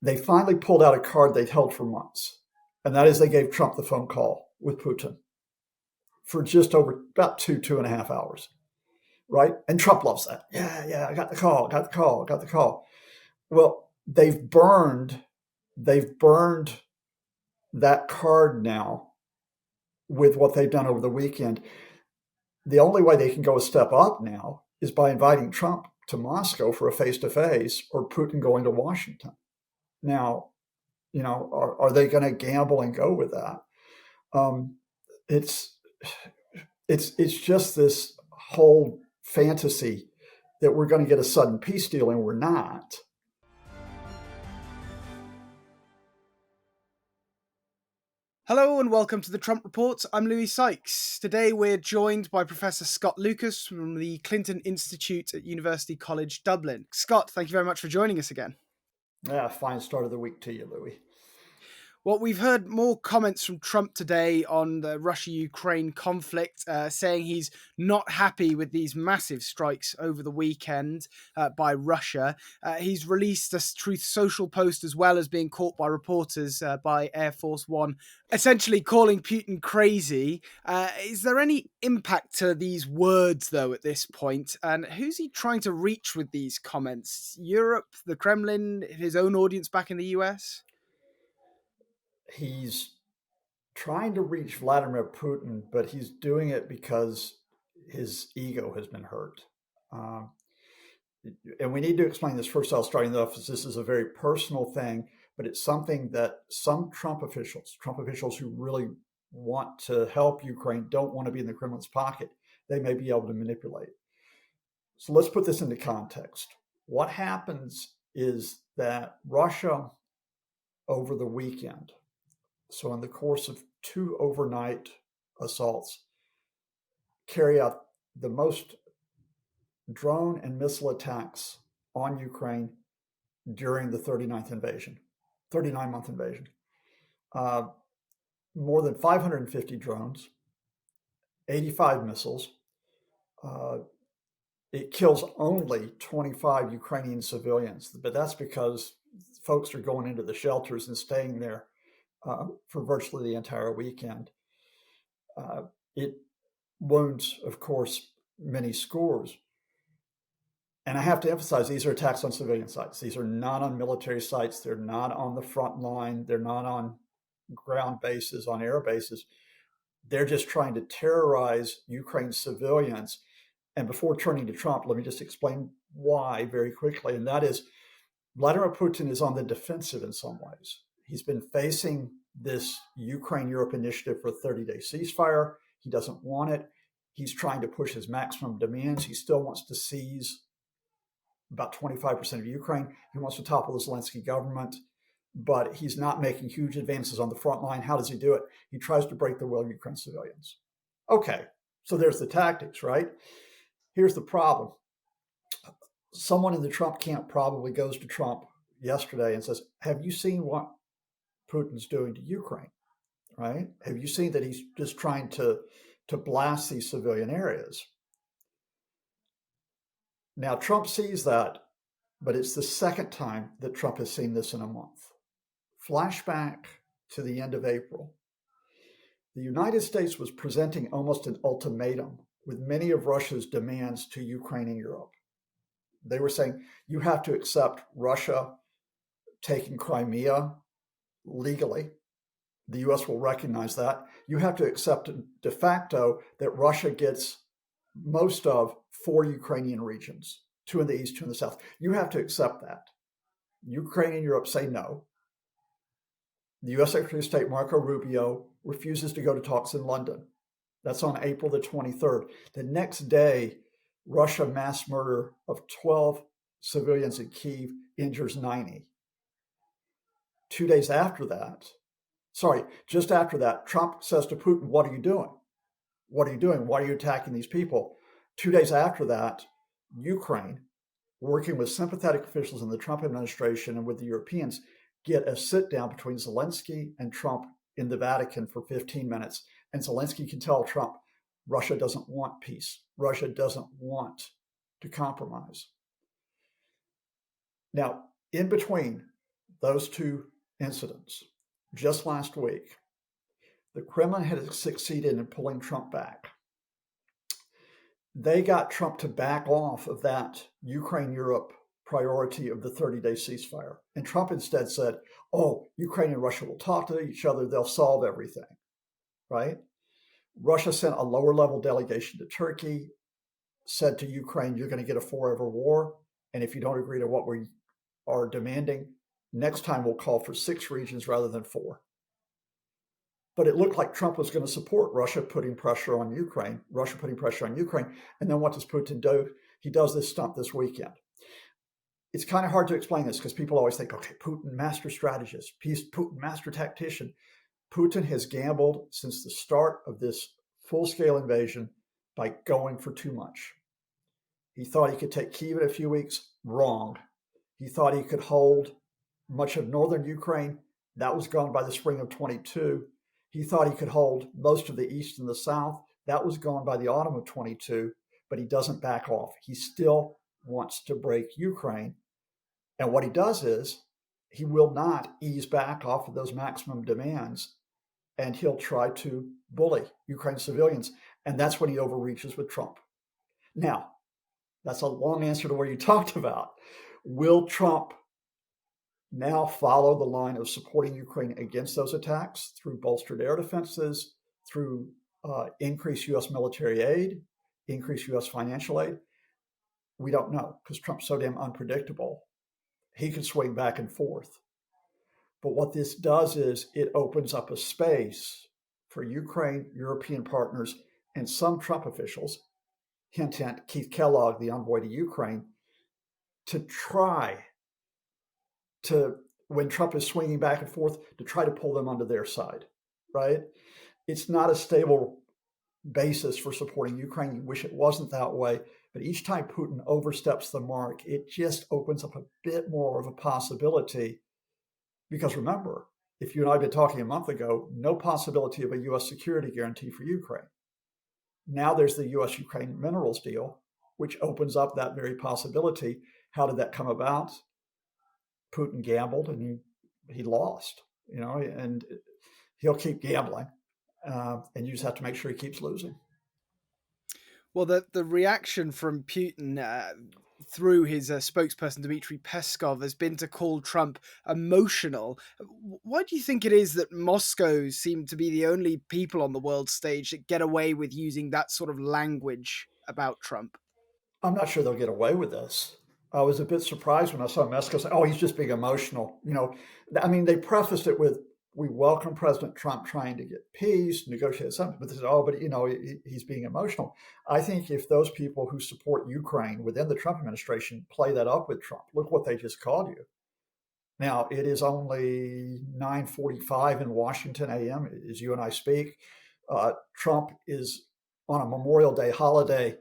they finally pulled out a card they'd held for months, and that is they gave Trump the phone call with Putin for just over about 2.5 hours, right? And Trump loves that. Yeah, I got the call. Well, they've burned that card now with what they've done over the weekend. The only way they can go a step up now is by inviting Trump to Moscow for a face-to-face, or Putin going to Washington. Now, are they going to gamble and go with that? It's it's just this whole fantasy that we're going to get a sudden peace deal, and we're not. Hello and welcome to the Trump Report. I'm Louis Sykes. Today we're joined by Professor Scott Lucas from the Clinton Institute at University College Dublin. Scott, thank you very much for joining us again. Yeah, fine start of the week to you, Louis. Well, we've heard more comments from Trump today on the Russia-Ukraine conflict, saying he's not happy with these massive strikes over the weekend by Russia. He's released a Truth Social post as well as being caught by reporters by Air Force One, essentially calling Putin crazy. Is there any impact to these words, though, at this point? And who's he trying to reach with these comments? Europe, the Kremlin, his own audience back in the US? He's trying to reach Vladimir Putin, but he's doing it because his ego has been hurt. And we need to explain this first off, starting off, as this is a very personal thing, but it's something that some Trump officials who really want to help Ukraine, don't want to be in the Kremlin's pocket, they may be able to manipulate. So let's put this into context. What happens is that Russia, over the weekend, so in the course of 2 overnight assaults, carry out the most drone and missile attacks on Ukraine during the 39-month invasion. More than 550 drones, 85 missiles. It kills only 25 Ukrainian civilians, but that's because folks are going into the shelters and staying there for virtually the entire weekend. It wounds, of course, many scores. And I have to emphasize, these are attacks on civilian sites. These are not on military sites. They're not on the front line. They're not on ground bases, on air bases. They're just trying to terrorize Ukraine's civilians. And before turning to Trump, let me just explain why very quickly. And that is, Vladimir Putin is on the defensive in some ways. He's been facing this Ukraine-Europe initiative for a 30-day ceasefire. He doesn't want it. He's trying to push his maximum demands. He still wants to seize about 25% of Ukraine. He wants to topple the Zelenskyy government, but he's not making huge advances on the front line. How does he do it? He tries to break the will of Ukraine's civilians. Okay, so there's the tactics, right? Here's the problem. Someone in the Trump camp probably goes to Trump yesterday and says, have you seen what Putin's doing to Ukraine, right? Have you seen that he's just trying to blast these civilian areas? Now, Trump sees that, but it's the second time that Trump has seen this in a month. Flashback to the end of April. The United States was presenting almost an ultimatum with many of Russia's demands to Ukraine and Europe. They were saying, you have to accept Russia taking Crimea legally. The US will recognize that. You have to accept de facto that Russia gets most of 4 Ukrainian regions, 2 in the east, 2 in the south. You have to accept that. Ukraine and Europe say no. The US Secretary of State, Marco Rubio, refuses to go to talks in London. That's on April the 23rd. The next day, Russia mass murder of 12 civilians in Kyiv injures 90. 2 days after that, just after that, Trump says to Putin, what are you doing? What are you doing? Why are you attacking these people? 2 days after that, Ukraine, working with sympathetic officials in the Trump administration and with the Europeans, get a sit down between Zelenskyy and Trump in the Vatican for 15 minutes. And Zelenskyy can tell Trump, Russia doesn't want peace. Russia doesn't want to compromise. Now, in between those two incidents just last week, the Kremlin had succeeded in pulling Trump back. They got Trump to back off of that Ukraine-Europe priority of the 30-day ceasefire. And Trump instead said, oh, Ukraine and Russia will talk to each other. They'll solve everything, right? Russia sent a lower level delegation to Turkey, said to Ukraine, you're going to get a forever war. And if you don't agree to what we are demanding, next time we'll call for 6 regions rather than 4. But it looked like Trump was going to support Russia putting pressure on Ukraine. And then what does Putin do? He does this stunt this weekend. It's kind of hard to explain this because people always think, okay, Putin, master strategist, Putin, master tactician. Putin has gambled since the start of this full-scale invasion by going for too much. He thought he could take Kyiv in a few weeks. Wrong. He thought he could hold much of northern Ukraine. That was gone by the spring of 22. He thought he could hold most of the east and the south. That was gone by the autumn of 22, but he doesn't back off. He still wants to break Ukraine. And what he does is he will not ease back off of those maximum demands, and he'll try to bully Ukraine civilians. And that's when he overreaches with Trump. Now, that's a long answer to what you talked about. Will Trump now follow the line of supporting Ukraine against those attacks through bolstered air defenses, through increased U.S. military aid, increased U.S. financial aid? We don't know because Trump's so damn unpredictable. He can swing back and forth. But what this does is it opens up a space for Ukraine, European partners, and some Trump officials, hint, hint, Keith Kellogg, the envoy to Ukraine, to try to, when Trump is swinging back and forth, to try to pull them onto their side, right? It's not a stable basis for supporting Ukraine. You wish it wasn't that way. But each time Putin oversteps the mark, it just opens up a bit more of a possibility. Because remember, if you and I had been talking a month ago, no possibility of a U.S. security guarantee for Ukraine. Now there's the U.S.-Ukraine minerals deal, which opens up that very possibility. How did that come about? Putin gambled and he lost, and he'll keep gambling, and you just have to make sure he keeps losing. Well, the reaction from Putin through his spokesperson Dmitry Peskov has been to call Trump emotional. Why do you think it is that Moscow seem to be the only people on the world stage that get away with using that sort of language about Trump? I'm not sure they'll get away with this. I was a bit surprised when I saw Moscow say, oh, he's just being emotional. They prefaced it with, we welcome President Trump trying to get peace, negotiate something, but they said, he's being emotional. I think if those people who support Ukraine within the Trump administration play that up with Trump, look what they just called you. Now, it is only 9:45 in Washington a.m. as you and I speak. Trump is on a Memorial Day holiday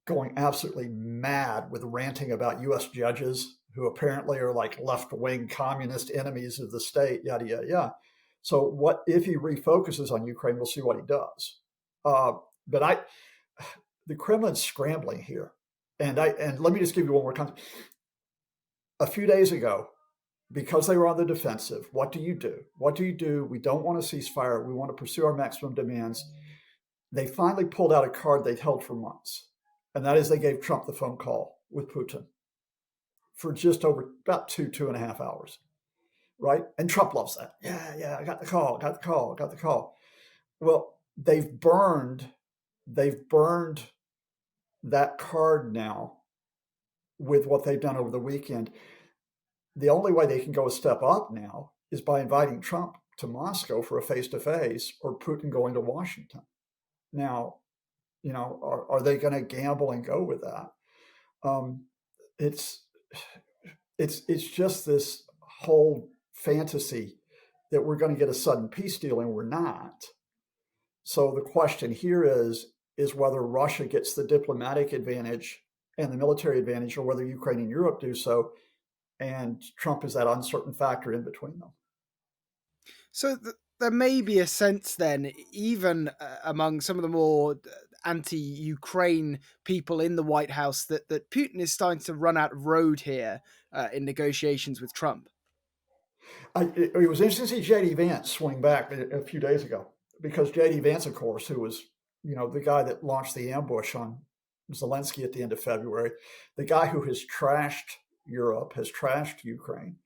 going absolutely mad with ranting about U.S. judges who apparently are like left-wing communist enemies of the state, yada, yada, yada. So what if he refocuses on Ukraine? We'll see what he does. But the Kremlin's scrambling here. And let me just give you one more context. A few days ago, because they were on the defensive, what do you do? We don't want a ceasefire. We want to pursue our maximum demands. They finally pulled out a card they'd held for months. And that is they gave Trump the phone call with Putin for just over about 2.5 hours, right? And Trump loves that. Yeah, I got the call. Well, they've burned that card now with what they've done over the weekend. The only way they can go a step up now is by inviting Trump to Moscow for a face-to-face, or Putin going to Washington. Now, are they going to gamble and go with that? It's just this whole fantasy that we're going to get a sudden peace deal, and we're not. So the question here is whether Russia gets the diplomatic advantage and the military advantage, or whether Ukraine and Europe do so, and Trump is that uncertain factor in between them. So there may be a sense then, even among some of the more anti-Ukraine people in the White House, that Putin is starting to run out of road here in negotiations with Trump. It was interesting to see J.D. Vance swing back a few days ago because J.D. Vance, of course, who was the guy that launched the ambush on Zelenskyy at the end of February, the guy who has trashed Europe, has trashed Ukraine,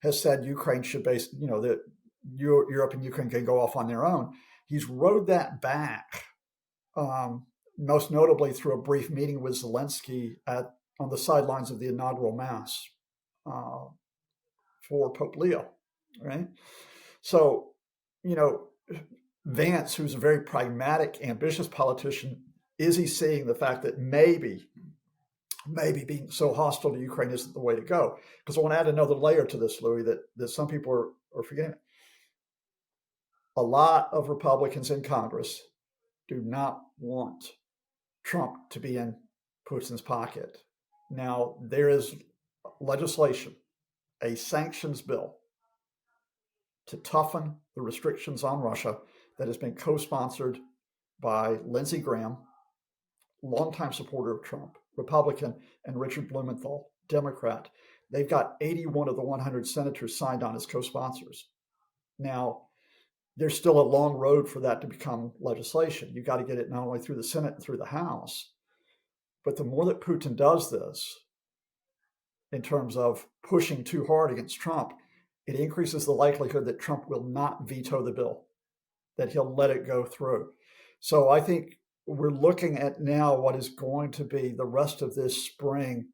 has said Ukraine should that Europe and Ukraine can go off on their own. He's rode that back, most notably through a brief meeting with Zelenskyy on the sidelines of the inaugural mass for Pope Leo, right? So, Vance, who's a very pragmatic, ambitious politician, is he seeing the fact that maybe being so hostile to Ukraine isn't the way to go? Because I want to add another layer to this, Louis, that some people are forgetting. A lot of Republicans in Congress do not want Trump to be in Putin's pocket. Now, there is legislation, a sanctions bill to toughen the restrictions on Russia that has been co-sponsored by Lindsey Graham, longtime supporter of Trump, Republican, and Richard Blumenthal, Democrat. They've got 81 of the 100 senators signed on as co-sponsors. Now, there's still a long road for that to become legislation. You got to get it not only through the Senate and through the House, but the more that Putin does this, in terms of pushing too hard against Trump, it increases the likelihood that Trump will not veto the bill, that he'll let it go through. So I think we're looking at now what is going to be the rest of this spring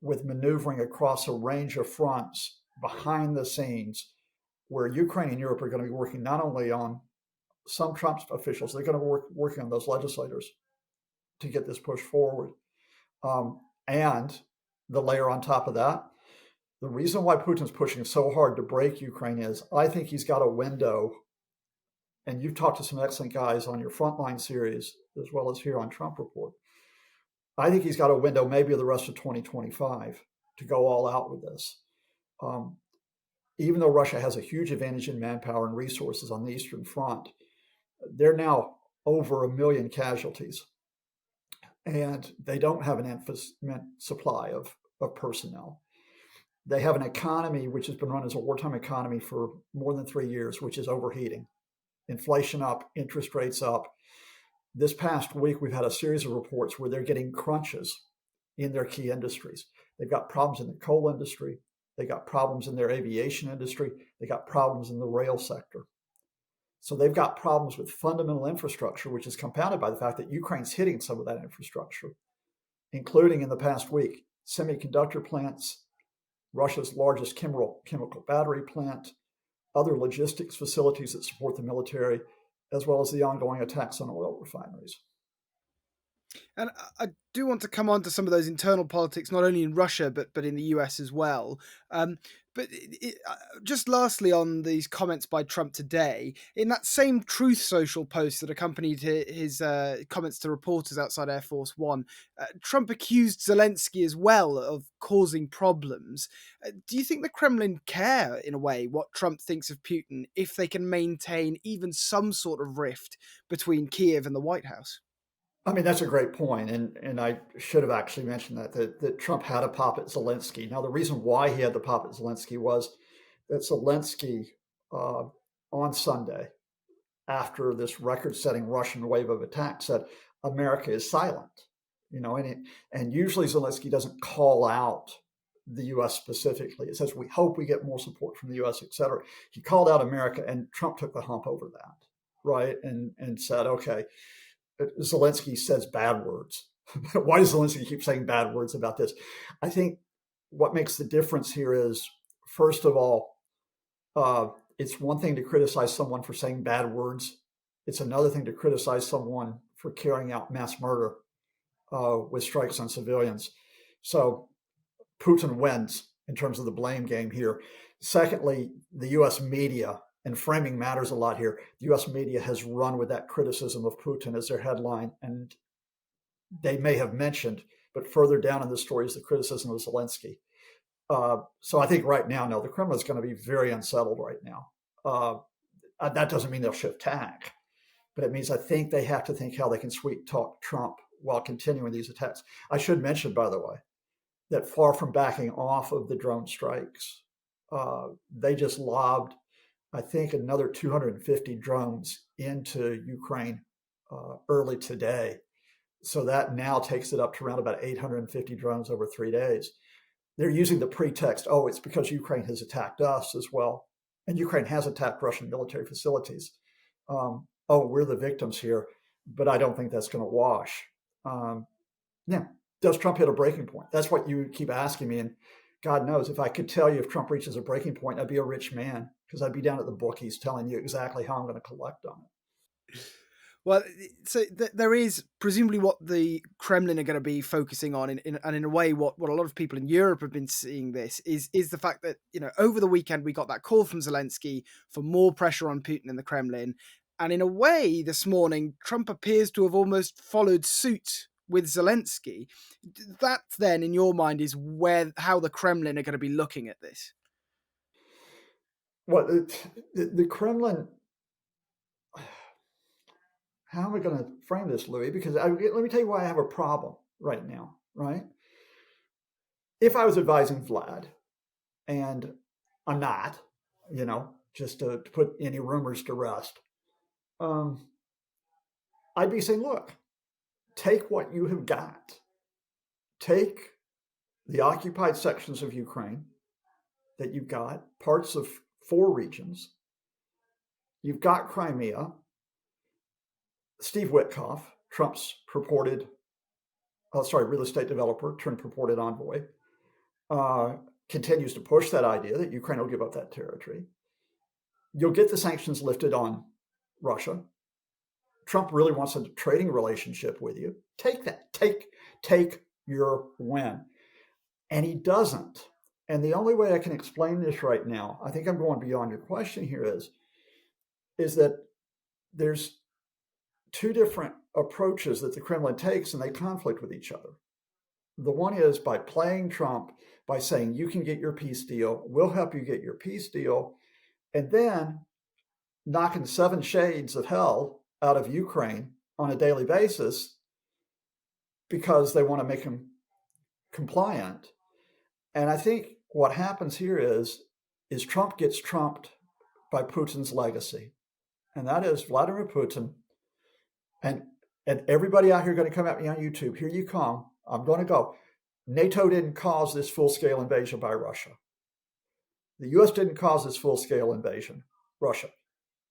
with maneuvering across a range of fronts behind the scenes, where Ukraine and Europe are going to be working not only on some Trump officials, they're going to be working on those legislators to get this push forward. And the layer on top of that, the reason why Putin's pushing so hard to break Ukraine is I think he's got a window, and you've talked to some excellent guys on your Frontline series, as well as here on Trump Report. I think he's got a window maybe of the rest of 2025 to go all out with this. Even though Russia has a huge advantage in manpower and resources on the Eastern Front, they're now over 1 million casualties. And they don't have an infinite supply of personnel. They have an economy which has been run as a wartime economy for more than 3 years, which is overheating. Inflation up, interest rates up. This past week, we've had a series of reports where they're getting crunches in their key industries. They've got problems in the coal industry. They got problems in their aviation industry. They got problems in the rail sector. So they've got problems with fundamental infrastructure, which is compounded by the fact that Ukraine's hitting some of that infrastructure, including in the past week, semiconductor plants, Russia's largest chemical battery plant, other logistics facilities that support the military, as well as the ongoing attacks on oil refineries. And I do want to come on to some of those internal politics, not only in Russia, but in the US as well. Just lastly on these comments by Trump today, in that same Truth Social post that accompanied his comments to reporters outside Air Force One, Trump accused Zelenskyy as well of causing problems. Do you think the Kremlin care, in a way, what Trump thinks of Putin if they can maintain even some sort of rift between Kiev and the White House? I mean, that's a great point, and I should have actually mentioned that Trump had a pop at Zelenskyy. Now, the reason why he had the pop at Zelenskyy was that Zelenskyy, on Sunday, after this record-setting Russian wave of attack, said America is silent. And usually Zelenskyy doesn't call out the U.S. specifically. It says we hope we get more support from the U.S., et cetera. He called out America, and Trump took the hump over that, right? And said, okay. Zelenskyy says bad words. Why does Zelenskyy keep saying bad words about this? I think what makes the difference here is, first of all, it's one thing to criticize someone for saying bad words. It's another thing to criticize someone for carrying out mass murder with strikes on civilians. So Putin wins in terms of the blame game here. Secondly, the U.S. media, and framing matters a lot here, the U.S. media has run with that criticism of Putin as their headline, and they may have mentioned, but further down in the story is the criticism of Zelenskyy. So I think right now, no, the Kremlin is going to be very unsettled right now. That doesn't mean they'll shift tack, but it means I think they have to think how they can sweet talk Trump while continuing these attacks. I should mention, by the way, that far from backing off of the drone strikes, They just lobbed, I think, another 250 drones into Ukraine early today. So that now takes it up to around about 850 drones over 3 days. They're using the pretext, oh, it's because Ukraine has attacked us as well. And Ukraine has attacked Russian military facilities. Oh, we're the victims here, but I don't think that's going to wash. Yeah. Does Trump hit a breaking point? That's what you keep asking me. And God knows if I could tell you if Trump reaches a breaking point, I'd be a rich man because I'd be down at the bookies telling you exactly how I'm going to collect on it. Well, so there is presumably what the Kremlin are going to be focusing on, and in a way, what a lot of people in Europe have been seeing this is the fact that, over the weekend we got that call from Zelenskyy for more pressure on Putin in the Kremlin, and in a way, this morning Trump appears to have almost followed suit with Zelenskyy. That then, in your mind, is how the Kremlin are going to be looking at this. Well, the Kremlin. How am I going to frame this, Louis? Because let me tell you why I have a problem right now, right? If I was advising Vlad, and I'm not, just to put any rumors to rest, I'd be saying, look, take what you have got. Take the occupied sections of Ukraine that you've got, parts of 4 regions. You've got Crimea. Steve Witkoff, Trump's real estate developer turned purported envoy, continues to push that idea that Ukraine will give up that territory. You'll get the sanctions lifted on Russia. Trump really wants a trading relationship with you. Take that. Take your win. And he doesn't. And the only way I can explain this right now, I think I'm going beyond your question here, is that there's 2 different approaches that the Kremlin takes, and they conflict with each other. The one is by playing Trump, by saying, you can get your peace deal, we'll help you get your peace deal, and then knocking 7 shades of hell out of Ukraine on a daily basis because they want to make him compliant. And I think what happens here is Trump gets trumped by Putin's legacy, and that is Vladimir Putin. And everybody out here going to come at me on YouTube. Here you come. I'm going to go. NATO didn't cause this full-scale invasion by Russia. The U.S. didn't cause this full-scale invasion. Russia.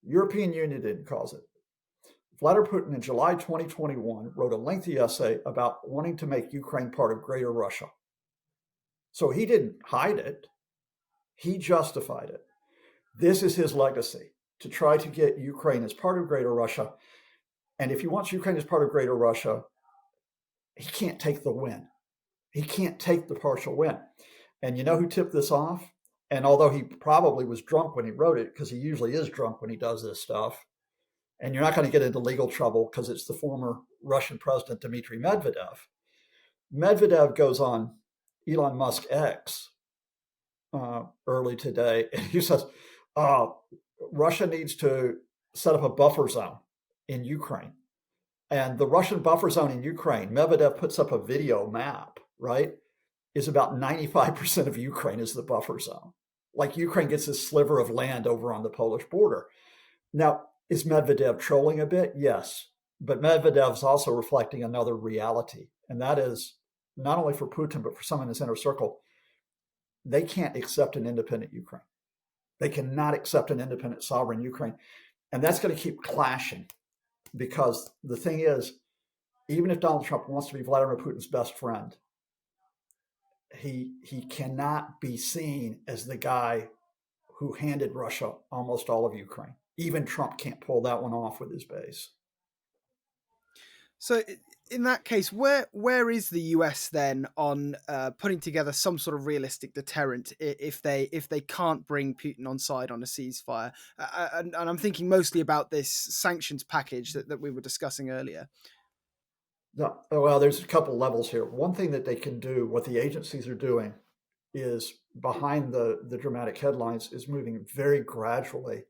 European Union didn't cause it. Vladimir Putin in July 2021 wrote a lengthy essay about wanting to make Ukraine part of Greater Russia. So he didn't hide it. He justified it. This is his legacy, to try to get Ukraine as part of Greater Russia. And if he wants Ukraine as part of Greater Russia, he can't take the win. He can't take the partial win. And you know who tipped this off? And although he probably was drunk when he wrote it, because he usually is drunk when he does this stuff, and you're not going to get into legal trouble because it's the former Russian president, Dmitry Medvedev. Medvedev goes on Elon Musk X early today, and he says, Russia needs to set up a buffer zone in Ukraine. And the Russian buffer zone in Ukraine, Medvedev puts up a video map, right? Is about 95% of Ukraine is the buffer zone. Like Ukraine gets this sliver of land over on the Polish border. Now, is Medvedev trolling a bit? Yes. But Medvedev's also reflecting another reality. And that is not only for Putin, but for some in his inner circle, they can't accept an independent Ukraine. They cannot accept an independent sovereign Ukraine. And that's going to keep clashing. Because the thing is, even if Donald Trump wants to be Vladimir Putin's best friend, he cannot be seen as the guy who handed Russia almost all of Ukraine. Even Trump can't pull that one off with his base. So in that case, where is the US then on putting together some sort of realistic deterrent if they can't bring Putin on side on a ceasefire? And I'm thinking mostly about this sanctions package that we were discussing earlier. No, well, there's a couple levels here. One thing that they can do, what the agencies are doing, is behind the dramatic headlines, is moving very gradually.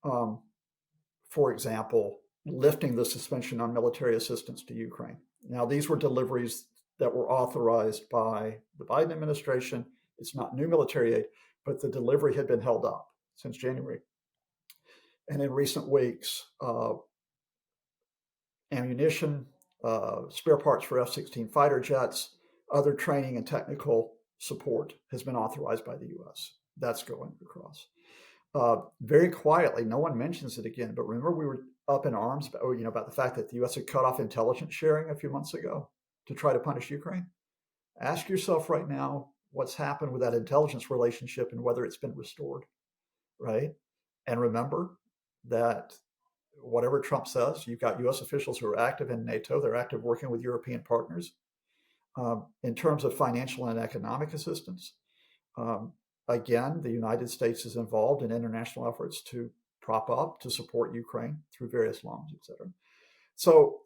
For example, lifting the suspension on military assistance to Ukraine. Now, these were deliveries that were authorized by the Biden administration. It's not new military aid, but the delivery had been held up since January. And in recent weeks, ammunition, spare parts for F-16 fighter jets, other training and technical support has been authorized by the U.S. That's going across. Very quietly, no one mentions it again, but remember we were up in arms about the fact that the U.S. had cut off intelligence sharing a few months ago to try to punish Ukraine? Ask yourself right now what's happened with that intelligence relationship and whether it's been restored, right? And remember that whatever Trump says, you've got U.S. officials who are active in NATO. They're active working with European partners in terms of financial and economic assistance. Again, the United States is involved in international efforts to prop up, to support Ukraine through various loans, et cetera. So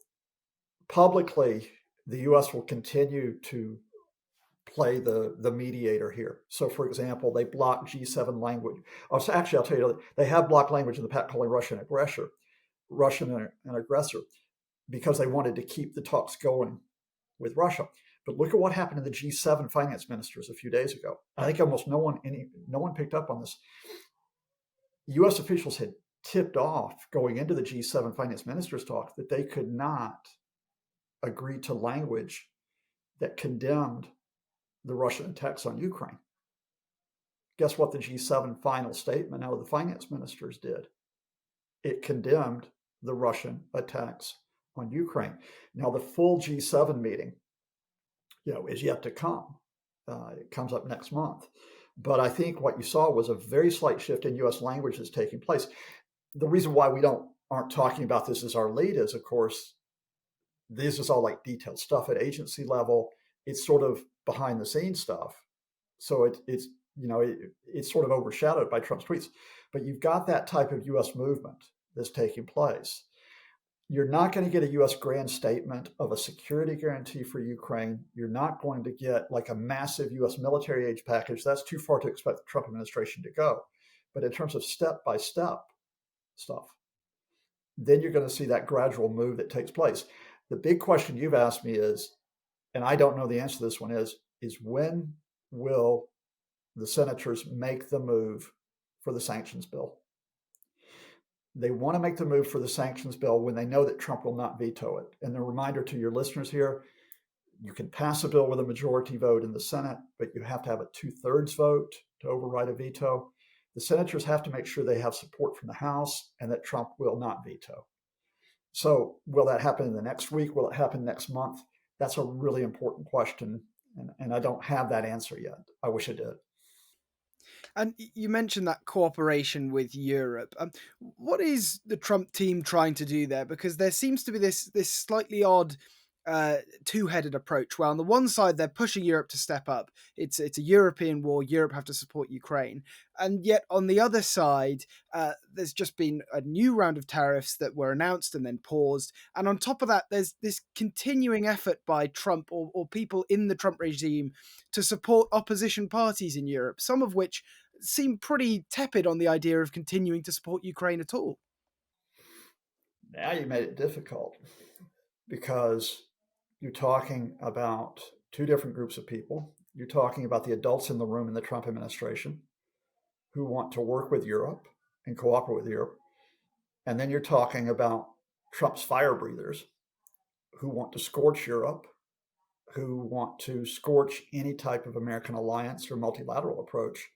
publicly, the U.S. will continue to play the mediator here. So, for example, they block G7 language. Actually, I'll tell you, they have blocked language in the pact calling Russia an aggressor, because they wanted to keep the talks going with Russia. But look at what happened to the G7 finance ministers a few days ago. I think almost no one picked up on this. U.S. officials had tipped off going into the G7 finance ministers talk that they could not agree to language that condemned the Russian attacks on Ukraine. Guess what the G7 final statement out of the finance ministers did? It condemned the Russian attacks on Ukraine. Now, the full G7 meeting, is yet to come. It comes up next month. But I think what you saw was a very slight shift in U.S. language that's taking place. The reason why we aren't talking about this as our lead is, of course, this is all like detailed stuff at agency level. It's sort of behind the scenes stuff. So it's sort of overshadowed by Trump's tweets. But you've got that type of U.S. movement that's taking place. You're not going to get a U.S. grand statement of a security guarantee for Ukraine. You're not going to get like a massive U.S. military aid package. That's too far to expect the Trump administration to go. But in terms of step-by-step stuff, then you're going to see that gradual move that takes place. The big question you've asked me is, and I don't know the answer to this one, is when will the senators make the move for the sanctions bill? They want to make the move for the sanctions bill when they know that Trump will not veto it. And the reminder to your listeners here, you can pass a bill with a majority vote in the Senate, but you have to have a 2/3 vote to override a veto. The senators have to make sure they have support from the House and that Trump will not veto. So will that happen in the next week? Will it happen next month? That's a really important question. And I don't have that answer yet. I wish I did. And you mentioned that cooperation with Europe. What is the Trump team trying to do there? Because there seems to be this slightly odd two-headed approach. Well, on the one side, they're pushing Europe to step up. It's a European war. Europe have to support Ukraine. And yet on the other side, there's just been a new round of tariffs that were announced and then paused. And on top of that, there's this continuing effort by Trump or people in the Trump regime to support opposition parties in Europe, some of which seem pretty tepid on the idea of continuing to support Ukraine at all. Now you made it difficult, because you're talking about two different groups of people. You're talking about the adults in the room in the Trump administration who want to work with Europe and cooperate with Europe. And then you're talking about Trump's fire breathers who want to scorch Europe, who want to scorch any type of American alliance or multilateral approach,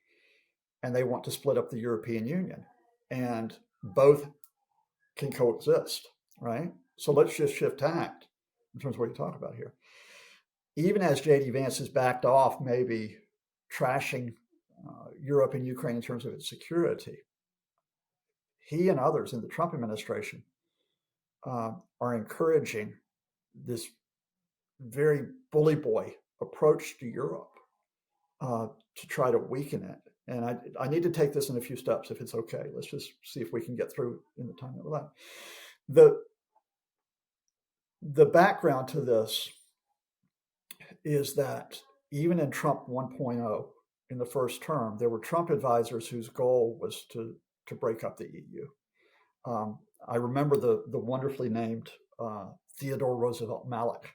and they want to split up the European Union. And both can coexist, right? So let's just shift tact in terms of what you talk about here. Even as J.D. Vance has backed off, maybe trashing Europe and Ukraine in terms of its security, he and others in the Trump administration are encouraging this very bully boy approach to Europe to try to weaken it. And I need to take this in a few steps, if it's okay. Let's just see if we can get through in the time that we're left. The background to this is that even in Trump 1.0, in the first term, there were Trump advisors whose goal was to break up the EU. I remember the wonderfully named Theodore Roosevelt Malloch,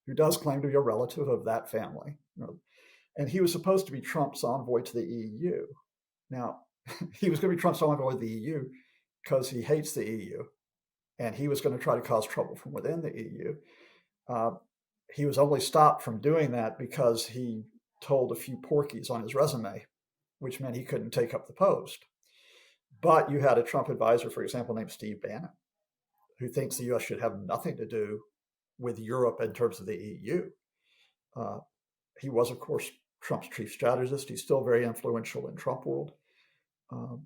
who does claim to be a relative of that family. And he was supposed to be Trump's envoy to the EU. Now, he was going to be Trump's envoy to the EU because he hates the EU, and he was going to try to cause trouble from within the EU. He was only stopped from doing that because he told a few porkies on his resume, which meant he couldn't take up the post. But you had a Trump advisor, for example, named Steve Bannon, who thinks the U.S. should have nothing to do with Europe in terms of the EU. He was, of course, Trump's chief strategist. He's still very influential in Trump world,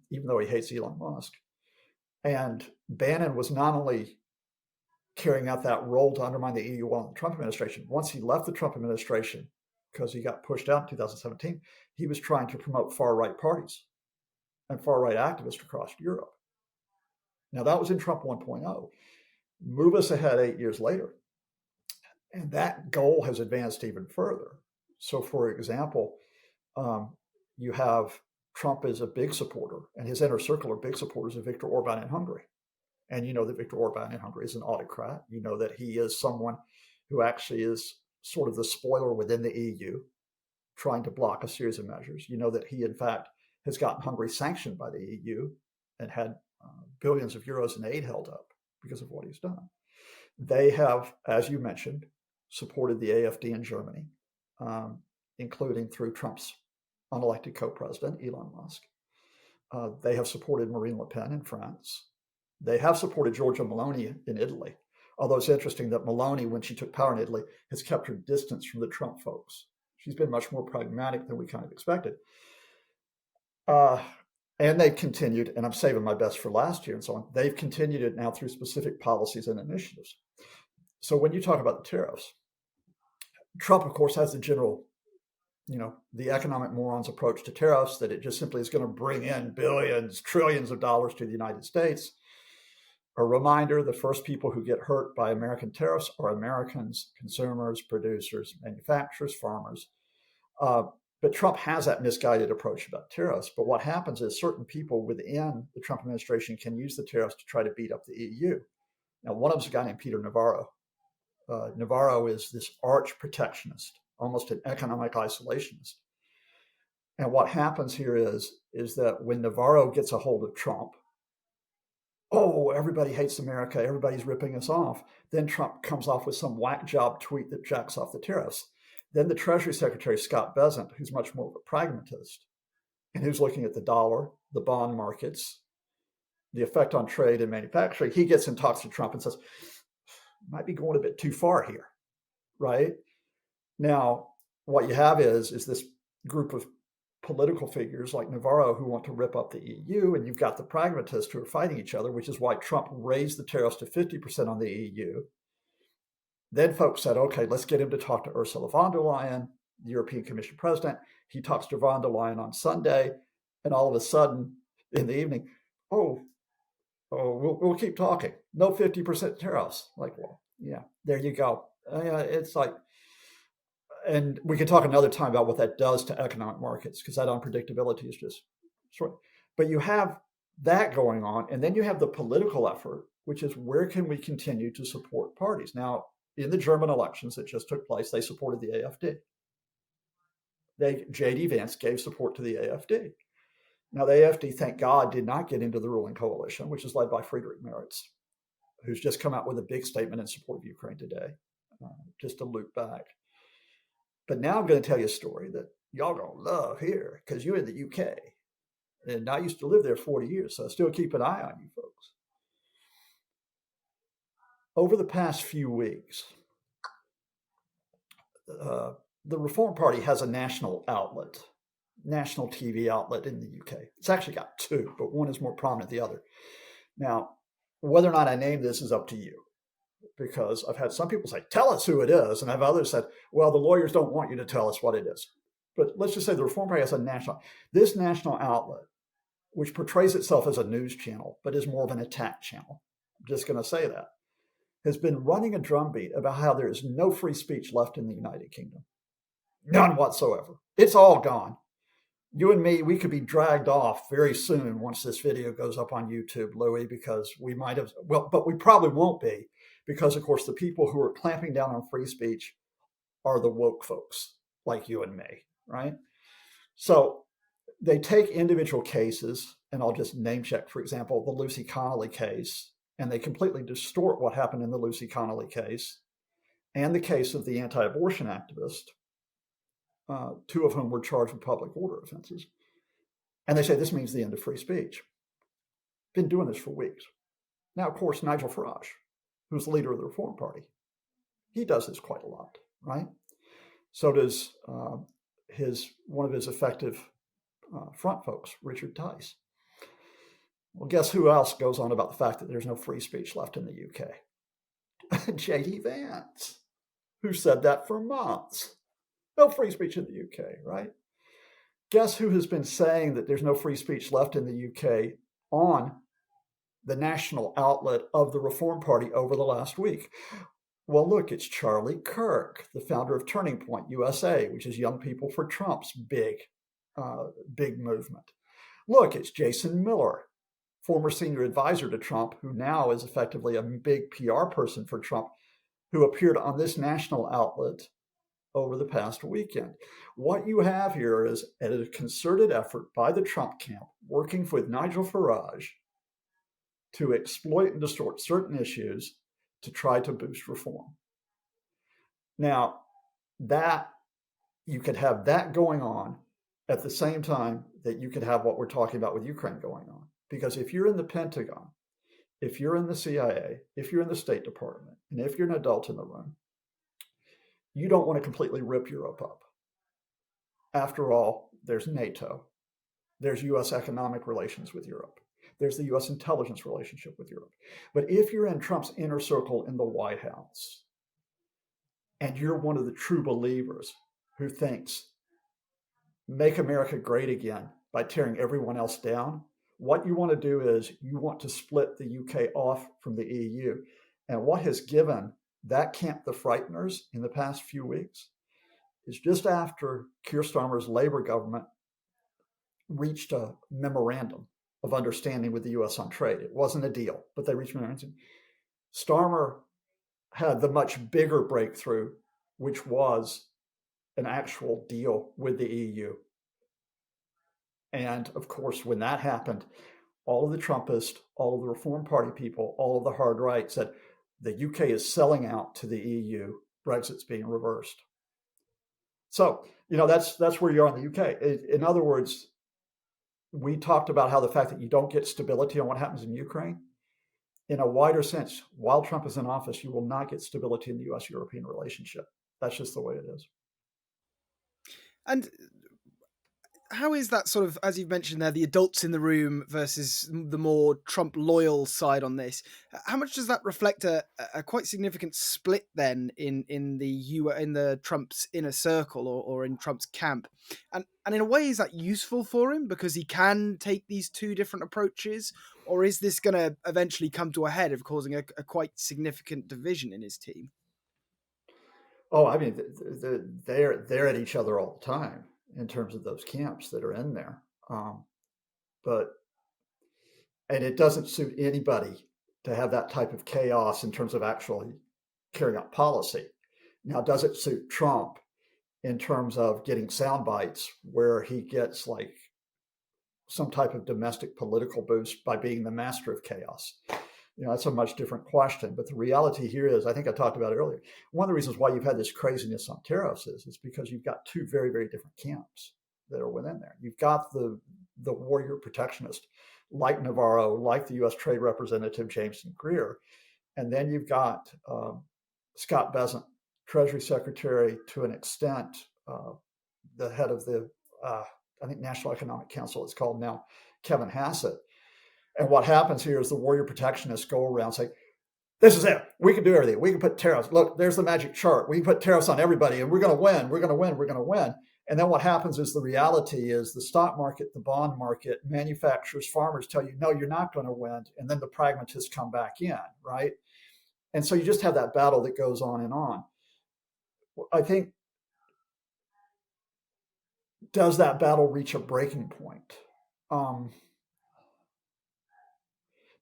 even though he hates Elon Musk. And Bannon was not only carrying out that role to undermine the EU while in the Trump administration. Once he left the Trump administration, because he got pushed out in 2017, he was trying to promote far-right parties and far-right activists across Europe. Now, that was in Trump 1.0. Move us ahead 8 years later, and that goal has advanced even further. So, for example, you have Trump is a big supporter, and his inner circle are big supporters of Viktor Orban in Hungary. And you know that Viktor Orban in Hungary is an autocrat. You know that he is someone who actually is sort of the spoiler within the EU, trying to block a series of measures. You know that he, in fact, has gotten Hungary sanctioned by the EU and had billions of euros in aid held up because of what he's done. They have, as you mentioned, supported the AfD in Germany, including through Trump's unelected co-president, Elon Musk. They have supported Marine Le Pen in France. They have supported Giorgia Meloni in Italy, although it's interesting that Meloni, when she took power in Italy, has kept her distance from the Trump folks. She's been much more pragmatic than we kind of expected. And they continued, and I'm saving my best for last year and so on, they've continued it now through specific policies and initiatives. So when you talk about the tariffs, Trump, of course, has the general, the economic morons approach to tariffs, that it just simply is going to bring in billions, trillions of dollars to the United States. A reminder, the first people who get hurt by American tariffs are Americans, consumers, producers, manufacturers, farmers. But Trump has that misguided approach about tariffs. But what happens is certain people within the Trump administration can use the tariffs to try to beat up the EU. Now, one of them is a guy named Peter Navarro. Navarro is this arch protectionist, almost an economic isolationist. And what happens here is that when Navarro gets a hold of Trump, oh, everybody hates America, everybody's ripping us off. Then Trump comes off with some whack job tweet that jacks off the tariffs. Then the Treasury Secretary, Scott Bessent, who's much more of a pragmatist, and who's looking at the dollar, the bond markets, the effect on trade and manufacturing, he gets and talks to Trump and says, might be going a bit too far here, right? Now, what you have is this group of political figures like Navarro who want to rip up the EU, and you've got the pragmatists who are fighting each other, which is why Trump raised the tariffs to 50% on the EU. Then folks said, okay, let's get him to talk to Ursula von der Leyen, the European Commission president. He talks to von der Leyen on Sunday, and all of a sudden in the evening, we'll keep talking. No 50% tariffs. Like, well, yeah, there you go. It's like, and we can talk another time about what that does to economic markets, because that unpredictability is just short. But you have that going on, and then you have the political effort, which is where can we continue to support parties? Now, in the German elections that just took place, they supported the AfD. J.D. Vance gave support to the AfD. Now, the AfD, thank God, did not get into the ruling coalition, which is led by Friedrich Merz, who's just come out with a big statement in support of Ukraine today, just to loop back. But now I'm going to tell you a story that y'all going to love here, because you're in the UK. And I used to live there 40 years, so I still keep an eye on you folks. Over the past few weeks, the Reform Party has a national TV outlet in the UK. It's actually got two, but one is more prominent than the other. Now, whether or not I name this is up to you, because I've had some people say, tell us who it is. And I've others said, well, the lawyers don't want you to tell us what it is. But let's just say the Reform Party has this national outlet, which portrays itself as a news channel, but is more of an attack channel. I'm just going to say that, has been running a drumbeat about how there is no free speech left in the United Kingdom. None whatsoever. It's all gone. You and me, we could be dragged off very soon once this video goes up on YouTube, Louis, because we might have, but we probably won't be, because, of course, the people who are clamping down on free speech are the woke folks like you and me. right? So they take individual cases, and I'll just name check, for example, the Lucy Connolly case, and they completely distort what happened in the Lucy Connolly case and the case of the anti-abortion activist, two of whom were charged with public order offenses. And they say this means the end of free speech. Been doing this for weeks. Now, of course, Nigel Farage, who's the leader of the Reform Party, he does this quite a lot, right? So does one of his effective front folks, Richard Tice. Well, guess who else goes on about the fact that there's no free speech left in the UK? J.D. Vance, who said that for months. No free speech in the UK, right? Guess who has been saying that there's no free speech left in the UK on the national outlet of the Reform Party over the last week? Well, look, it's Charlie Kirk, the founder of Turning Point USA, which is Young People for Trump's big movement. Look, it's Jason Miller, former senior advisor to Trump, who now is effectively a big PR person for Trump, who appeared on this national outlet over the past weekend. What you have here is a concerted effort by the Trump camp working with Nigel Farage to exploit and distort certain issues to try to boost reform. Now, that you could have that going on at the same time that you could have what we're talking about with Ukraine going on. Because if you're in the Pentagon, if you're in the CIA, if you're in the State Department, and if you're an adult in the room, you don't want to completely rip Europe up. After all, there's NATO. There's U.S. economic relations with Europe. There's the U.S. intelligence relationship with Europe. But if you're in Trump's inner circle in the White House, and you're one of the true believers who thinks, make America great again by tearing everyone else down, what you want to do is you want to split the UK off from the EU. And what has given that camp the frighteners in the past few weeks is just after Keir Starmer's Labour government reached a memorandum of understanding with the US on trade. It wasn't a deal, but they reached a memorandum. Starmer had the much bigger breakthrough, which was an actual deal with the EU. And of course, when that happened, all of the Trumpists, all of the Reform Party people, all of the hard right said the UK is selling out to the EU. Brexit's being reversed. So, that's where you are in the UK. In other words, we talked about how the fact that you don't get stability on what happens in Ukraine. In a wider sense, while Trump is in office, you will not get stability in the US-European relationship. That's just the way it is. And how is that sort of, as you've mentioned there, the adults in the room versus the more Trump loyal side on this? How much does that reflect a quite significant split then in the Trump's inner circle or in Trump's camp? And in a way, is that useful for him because he can take these two different approaches, or is this going to eventually come to a head of causing a quite significant division in his team? Oh, I mean, they're at each other all the time in terms of those camps that are in there. And it doesn't suit anybody to have that type of chaos in terms of actually carrying out policy. Now, does it suit Trump in terms of getting sound bites where he gets like some type of domestic political boost by being the master of chaos? That's a much different question. But the reality here is, I think I talked about it earlier, one of the reasons why you've had this craziness on tariffs is because you've got two very, very different camps that are within there. You've got the warrior protectionist, like Navarro, like the U.S. Trade Representative Jameson Greer. And then you've got Scott Bessent, Treasury Secretary to an extent, the head of the, I think, National Economic Council, it's called now, Kevin Hassett. And what happens here is the warrior protectionists go around saying, this is it. We can do everything. We can put tariffs. Look, there's the magic chart. We can put tariffs on everybody and we're going to win. We're going to win. We're going to win. And then what happens is the reality is the stock market, the bond market, manufacturers, farmers tell you, no, you're not going to win. And then the pragmatists come back in, right? And so you just have that battle that goes on and on. I think, does that battle reach a breaking point?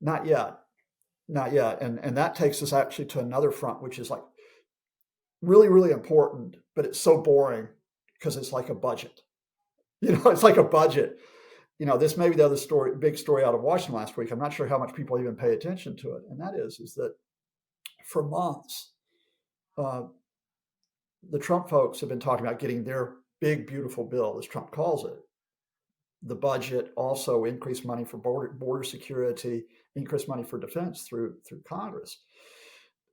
Not yet. And that takes us actually to another front, which is like really, really important, but it's so boring because it's like a budget. It's like a budget. This may be the other big story out of Washington last week. I'm not sure how much people even pay attention to it. And that is that for months, the Trump folks have been talking about getting their big, beautiful bill, as Trump calls it. The budget also increased money for border security, increased money for defense through Congress.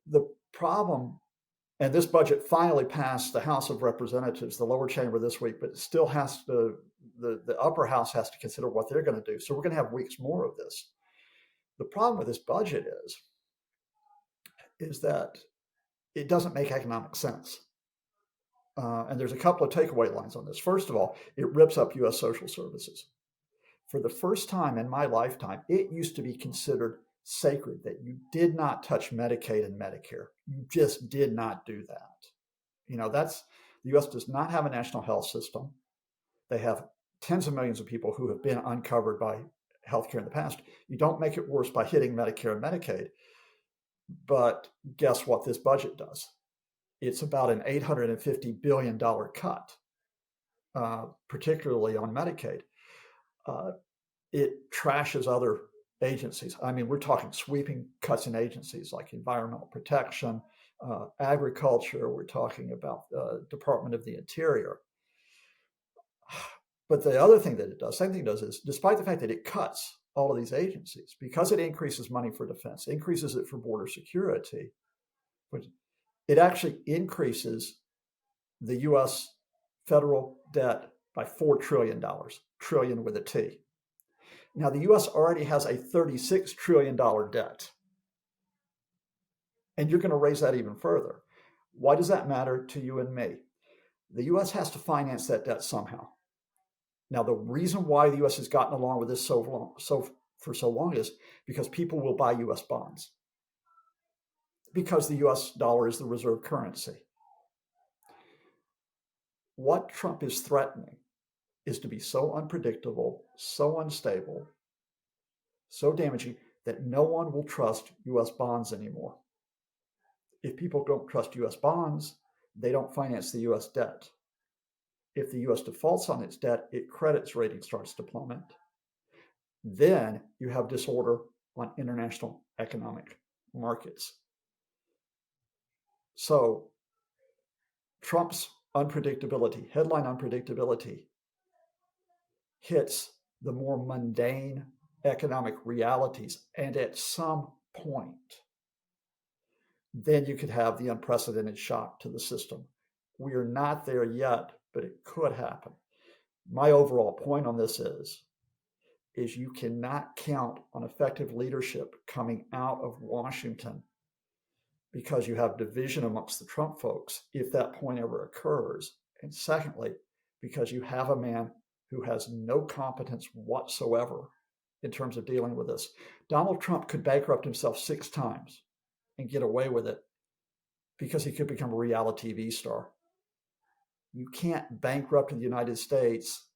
The problem, and this budget finally passed the House of Representatives, the lower chamber this week, but it still has to, the upper house has to consider what they're going to do. So we're going to have weeks more of this. The problem with this budget is that it doesn't make economic sense. And there's a couple of takeaway lines on this. First of all, it rips up U.S. social services. For the first time in my lifetime, it used to be considered sacred that you did not touch Medicaid and Medicare. You just did not do that. The U.S. does not have a national health system. They have tens of millions of people who have been uncovered by healthcare in the past. You don't make it worse by hitting Medicare and Medicaid. But guess what this budget does? It's about an $850 billion cut, particularly on Medicaid. It trashes other agencies. I mean, we're talking sweeping cuts in agencies like environmental protection, agriculture. We're talking about the Department of the Interior. But the other thing that it does, same thing it does, is despite the fact that it cuts all of these agencies, because it increases money for defense, increases it for border security, it actually increases the U.S. federal debt by $4 trillion, trillion with a T. Now, the U.S. already has a $36 trillion debt, and you're going to raise that even further. Why does that matter to you and me? The U.S. has to finance that debt somehow. Now, the reason why the U.S. has gotten along with this for so long is because people will buy U.S. bonds, because the U.S. dollar is the reserve currency. What Trump is threatening is to be so unpredictable, so unstable, so damaging that no one will trust U.S. bonds anymore. If people don't trust U.S. bonds, they don't finance the U.S. debt. If the U.S. defaults on its debt, its credit rating starts to plummet. Then you have disorder on international economic markets. So Trump's unpredictability, headline unpredictability, hits the more mundane economic realities. And at some point, then you could have the unprecedented shock to the system. We are not there yet, but it could happen. My overall point on this is you cannot count on effective leadership coming out of Washington, because you have division amongst the Trump folks if that point ever occurs. And secondly, because you have a man who has no competence whatsoever in terms of dealing with this. Donald Trump could bankrupt himself 6 times and get away with it because he could become a reality TV star. You can't bankrupt the United States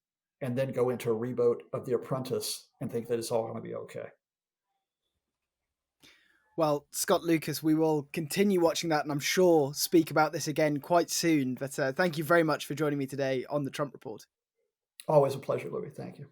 and then go into a reboot of The Apprentice and think that it's all going to be okay. Well, Scott Lucas, we will continue watching that, and I'm sure speak about this again quite soon. But thank you very much for joining me today on the Trump Report. Always a pleasure, Louis. Thank you.